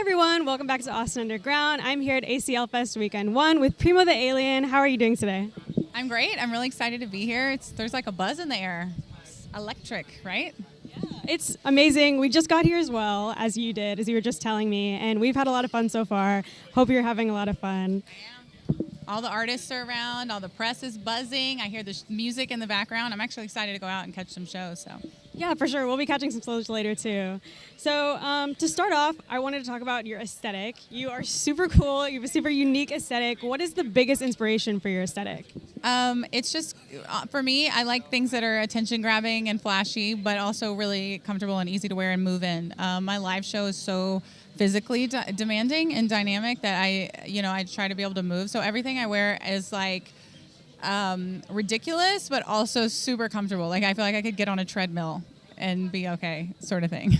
everyone, welcome back to Austin Underground. I'm here at ACL Fest Weekend 1 with Primo the Alien. How are you doing today? I'm great. I'm really excited to be here. There's like a buzz in the air. It's electric, right? Yeah, it's amazing. We just got here as well, as you did, as you were just telling me, and we've had a lot of fun so far. Hope you're having a lot of fun. I am. All the artists are around. All the press is buzzing. I hear the music in the background. I'm actually excited to go out and catch some shows. So. Yeah, for sure. We'll be catching some shows later, too. So to start off, I wanted to talk about your aesthetic. You are super cool. You have a super unique aesthetic. What is the biggest inspiration for your aesthetic? It's just, for me, I like things that are attention-grabbing and flashy, but also really comfortable and easy to wear and move in. My live show is so physically demanding and dynamic that I try to be able to move. So everything I wear is like ridiculous, but also super comfortable. Like I feel like I could get on a treadmill and be okay, sort of thing.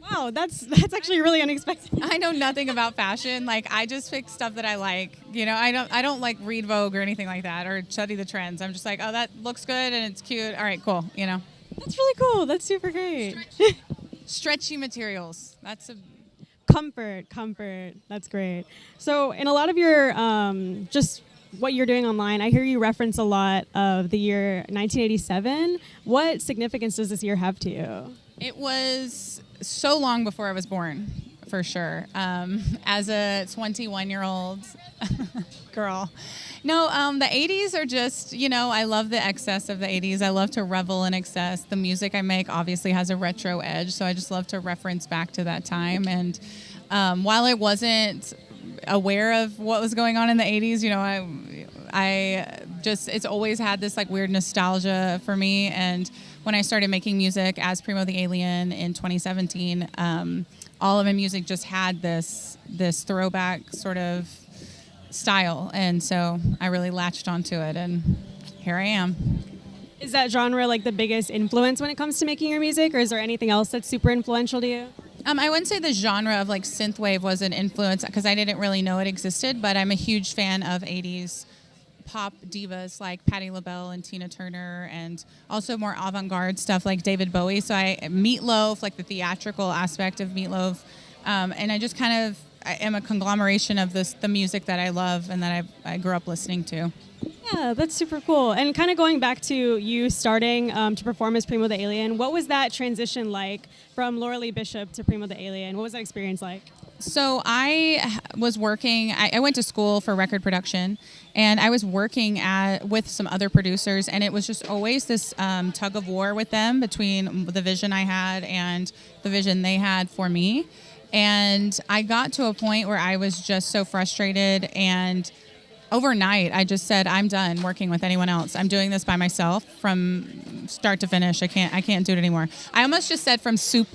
Wow, that's actually really unexpected. I know nothing about fashion. Like I just pick stuff that I like. I don't like read Vogue or anything like that or study the trends. I'm just like, oh, that looks good and it's cute. All right, cool. That's really cool. That's super great. Stretchy materials. That's a comfort. That's great. So in a lot of your just what you're doing online, I hear you reference a lot of the year 1987. What significance does this year have to you? It was so long before I was born, for sure. As a 21-year-old girl. No, the 80s are just, I love the excess of the 80s. I love to revel in excess. The music I make obviously has a retro edge, so I just love to reference back to that time. And while I wasn't aware of what was going on in the 80s, it's always had this like weird nostalgia for me. And when I started making music as Primo the Alien in 2017, all of my music just had this throwback sort of style. And so I really latched onto it, and here I am. Is that genre like the biggest influence when it comes to making your music, or is there anything else that's super influential to you? I wouldn't say the genre of like synthwave was an influence because I didn't really know it existed, but I'm a huge fan of 80s pop divas like Patti LaBelle and Tina Turner, and also more avant-garde stuff like David Bowie. So Meatloaf, like the theatrical aspect of Meatloaf, and I just I am a conglomeration of the music that I love and that I grew up listening to. Yeah, that's super cool. And kind of going back to you starting to perform as Primo the Alien, what was that transition like from Laura Lee Bishop to Primo the Alien? What was that experience like? So I was working, I went to school for record production, and I was working with some other producers, and it was just always this tug of war with them between the vision I had and the vision they had for me. And I got to a point where I was just so frustrated, and overnight I just said, I'm done working with anyone else. I'm doing this by myself from start to finish. I can't do it anymore. I almost just said from soup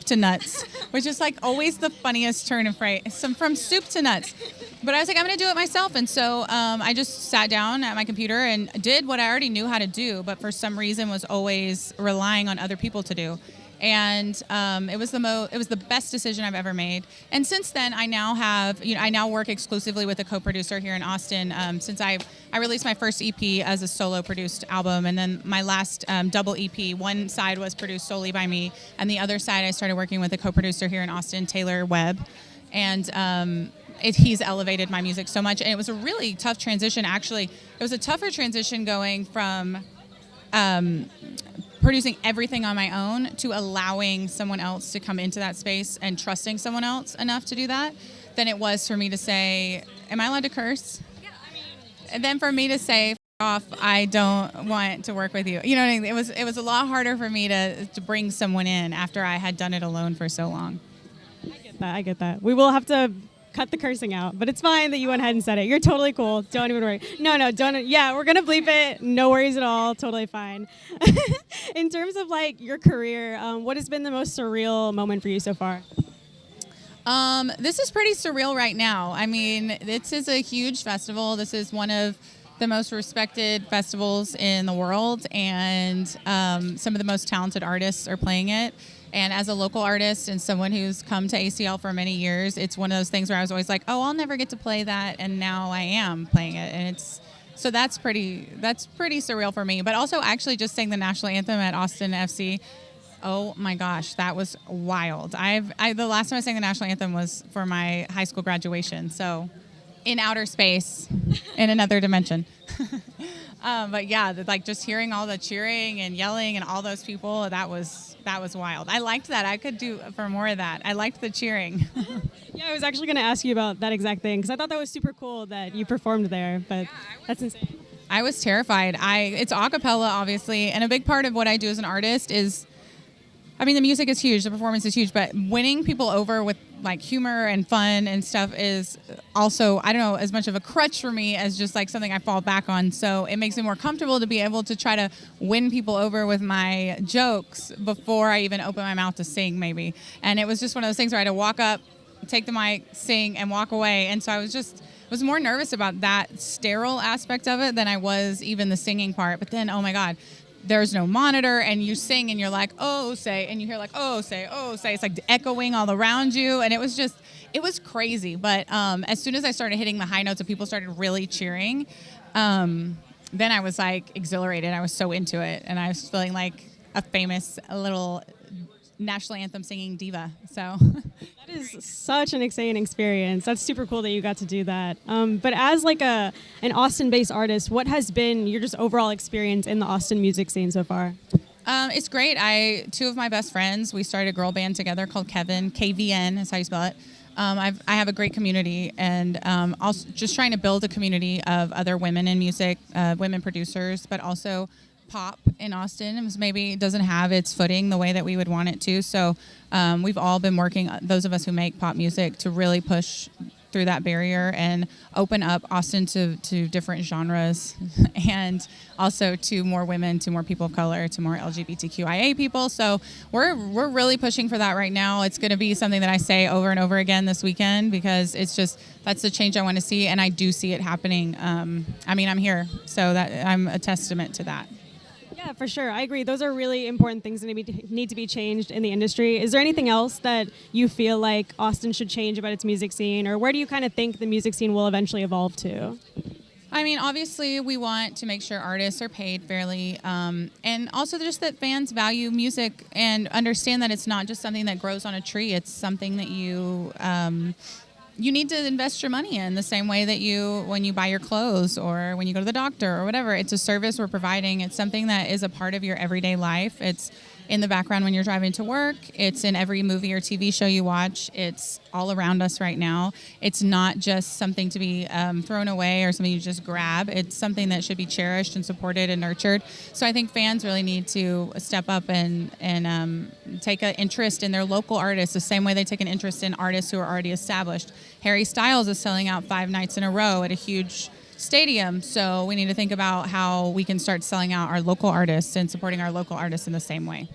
to nuts, which is like always the funniest turn of phrase. From soup to nuts. But I was like, I'm going to do it myself. And so I just sat down at my computer and did what I already knew how to do, but for some reason was always relying on other people to do. And it was the best decision I've ever made. And since then, I now have, I now work exclusively with a co-producer here in Austin. Since I released my first EP as a solo produced album, and then my last double EP, one side was produced solely by me, and the other side I started working with a co-producer here in Austin, Taylor Webb, and he's elevated my music so much. And it was a really tough transition. Actually, it was a tougher transition going from producing everything on my own to allowing someone else to come into that space and trusting someone else enough to do that than it was for me to say, am I allowed to curse? Yeah, and then for me to say, F off, I don't want to work with you. You know what I mean? It was a lot harder for me to bring someone in after I had done it alone for so long. I get that. We will have to cut the cursing out, but it's fine that you went ahead and said it. You're totally cool. Don't even worry. No, don't. Yeah, we're going to bleep it. No worries at all. Totally fine. In terms of like your career, what has been the most surreal moment for you so far? This is pretty surreal right now. I mean, this is a huge festival. This is one of the most respected festivals in the world, and some of the most talented artists are playing it. And as a local artist and someone who's come to ACL for many years, it's one of those things where I was always like, oh, I'll never get to play that, and now I am playing it. And that's pretty surreal for me. But also actually just sang the national anthem at Austin FC Oh my gosh, that was wild. The last time I sang the national anthem was for my high school graduation, so in outer space, in another dimension. But yeah, like just hearing all the cheering and yelling and all those people, that was wild. I liked that. I could do for more of that. I liked the cheering. Yeah, I was actually going to ask you about that exact thing because I thought that was super cool that you performed there, but that's insane. I was terrified. It's acapella, obviously, and a big part of what I do as an artist is, I mean, the music is huge, the performance is huge, but winning people over with like humor and fun and stuff is also, I don't know, as much of a crutch for me as just like something I fall back on. So it makes me more comfortable to be able to try to win people over with my jokes before I even open my mouth to sing, maybe. And it was just one of those things where I had to walk up, take the mic, sing, and walk away. And so I was more nervous about that sterile aspect of it than I was even the singing part. But then, oh my God, there's no monitor and you sing and you're like, oh, say, and you hear like, oh, say, oh, say. It's like echoing all around you. And it was crazy. But as soon as I started hitting the high notes and people started really cheering, then I was like exhilarated. I was so into it. And I was feeling like a famous little national anthem singing diva. So that is such an exciting experience. That's super cool that you got to do that. But as like an Austin-based artist, what has been your just overall experience in the Austin music scene so far? It's great. Two of my best friends, we started a girl band together called Kevin, KVN is how you spell it. I have a great community, and also just trying to build a community of other women in music, women producers, but also pop in Austin maybe doesn't have its footing the way that we would want it to. So we've all been working, those of us who make pop music, to really push through that barrier and open up Austin to different genres and also to more women, to more people of color, to more LGBTQIA people. So we're really pushing for that right now. It's going to be something that I say over and over again this weekend because it's just, that's the change I want to see, and I do see it happening. I mean, I'm here, so that I'm a testament to that. Yeah, for sure. I agree. Those are really important things that need to be changed in the industry. Is there anything else that you feel like Austin should change about its music scene, or where do you kind of think the music scene will eventually evolve to? I mean, obviously, we want to make sure artists are paid fairly, and also just that fans value music and understand that it's not just something that grows on a tree. It's something that you need to invest your money in the same way that when you buy your clothes or when you go to the doctor or whatever. It's a service we're providing. It's something that is a part of your everyday life. It's in the background when you're driving to work. It's in every movie or TV show you watch. It's all around us right now. It's not just something to be thrown away or something you just grab. It's something that should be cherished and supported and nurtured. So I think fans really need to step up and take an interest in their local artists the same way they take an interest in artists who are already established. Harry Styles is selling out 5 nights in a row at a huge stadium. So we need to think about how we can start selling out our local artists and supporting our local artists in the same way.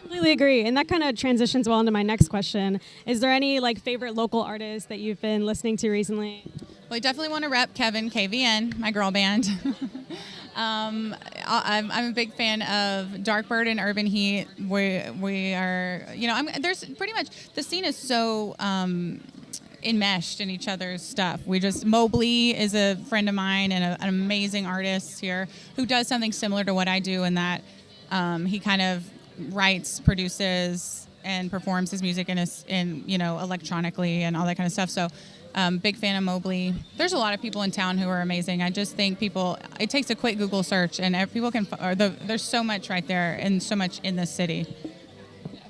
Completely agree, and that kind of transitions well into my next question. Is there any like favorite local artists that you've been listening to recently? Well, I definitely want to rep Kevin, KVN, my girl band. I'm a big fan of Darkbird and Urban Heat. We are, there's pretty much, the scene is so enmeshed in each other's stuff. Mobley is a friend of mine and an amazing artist here who does something similar to what I do in that he kind of writes, produces, and performs his music electronically and all that kind of stuff. So big fan of Mobley. There's a lot of people in town who are amazing. I just think it takes a quick Google search and people can, there's so much right there and so much in this city.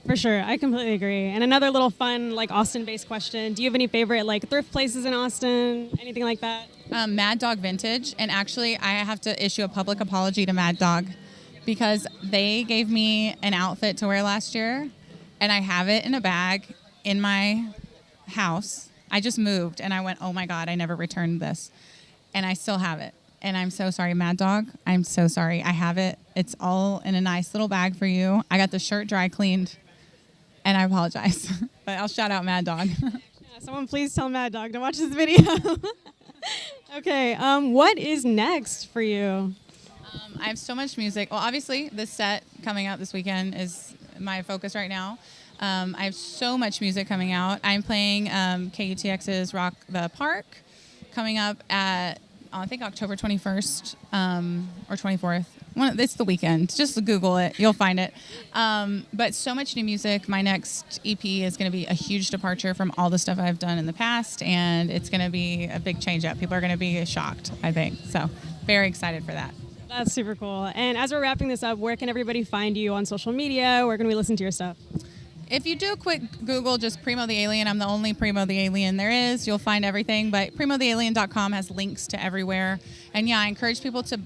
For sure. I completely agree. And another little fun, like Austin-based question. Do you have any favorite like thrift places in Austin? Anything like that? Mad Dog Vintage. And actually, I have to issue a public apology to Mad Dog because they gave me an outfit to wear last year, and I have it in a bag in my house. I just moved, and I went, oh, my God, I never returned this. And I still have it. And I'm so sorry, Mad Dog. I'm so sorry. I have it. It's all in a nice little bag for you. I got the shirt dry cleaned, and I apologize. But I'll shout out Mad Dog. Yeah, someone please tell Mad Dog to watch this video. Okay, what is next for you? I have so much music. Well, obviously, this set coming out this weekend is my focus right now. I have so much music coming out. I'm playing KUTX's Rock the Park coming up at, I think, October 21st or 24th. It's the weekend. Just Google it. You'll find it. But so much new music. My next EP is going to be a huge departure from all the stuff I've done in the past, and it's going to be a big change up. People are going to be shocked, I think. So very excited for that. That's super cool. And as we're wrapping this up, where can everybody find you on social media? Where can we listen to your stuff? If you do a quick Google, just Primo the Alien, I'm the only Primo the Alien there is. You'll find everything. But primothealien.com has links to everywhere. And yeah, I encourage people to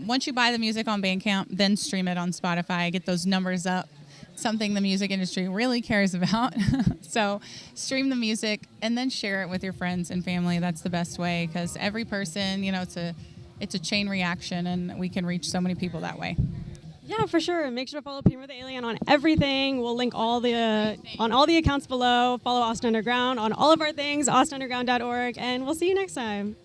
once you buy the music on Bandcamp, then stream it on Spotify. Get those numbers up. Something the music industry really cares about. So stream the music and then share it with your friends and family. That's the best way, because every person, it's a chain reaction, and we can reach so many people that way. Yeah, for sure. Make sure to follow Primo the Alien on everything. We'll link on all the accounts below. Follow Austin Underground on all of our things, austinunderground.org, and we'll see you next time.